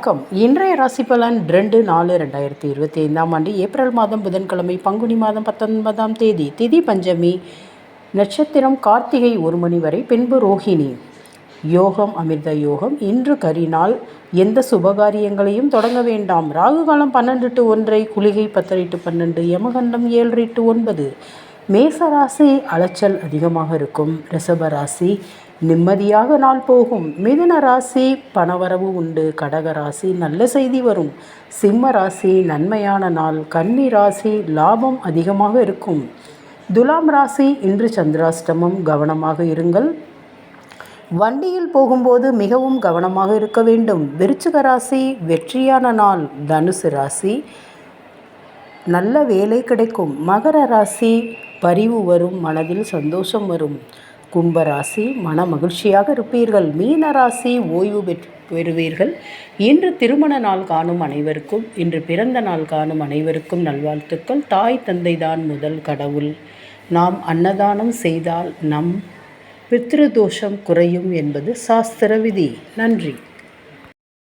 வணக்கம். இன்றைய ராசி பலன் 2/4/2025 ஏப்ரல் மாதம் புதன்கிழமை பங்குனி மாதம் 19ஆம் தேதி. திதி பஞ்சமி. நட்சத்திரம் கார்த்திகை 1 மணி வரை, பின்பு ரோஹிணி. யோகம் அமிர்த யோகம். இன்று கரிநாள். எந்த சுபகாரியங்களையும் தொடங்க வேண்டாம். ராகு காலம் 12 to 1, குளிகை 10 to 12, யமகண்டம் 7 to 9. மேசராசி அலைச்சல் அதிகமாக இருக்கும். ரிஷபராசி நிம்மதியாக நாள் போகும். மிதுன ராசி பணவரவு உண்டு. கடக ராசி நல்ல செய்தி வரும். சிம்ம ராசி நன்மையான நாள். கன்னி ராசி லாபம் அதிகமாக இருக்கும். துலாம் ராசி இன்று சந்திராஷ்டமம், கவனமாக இருங்கள். வண்டியில் போகும்போது மிகவும் கவனமாக இருக்க வேண்டும். விருச்சிக ராசி வெற்றியான நாள். தனுசு ராசி நல்ல வேலை கிடைக்கும். மகர ராசி பரிவு வரும், மனதில் சந்தோஷம் வரும். கும்பராசி மன மகிழ்ச்சியாக இருப்பீர்கள். மீன ராசி ஓய்வு பெறுவீர்கள். இன்று திருமண நாள் காணும் அனைவருக்கும், இன்று பிறந்த நாள் காணும் அனைவருக்கும் நல்வாழ்த்துக்கள். தாய் தந்தை தான் முதல் கடவுள். நாம் அன்னதானம் செய்தால் நம் பித்ருதோஷம் குறையும் என்பது சாஸ்திர விதி. நன்றி.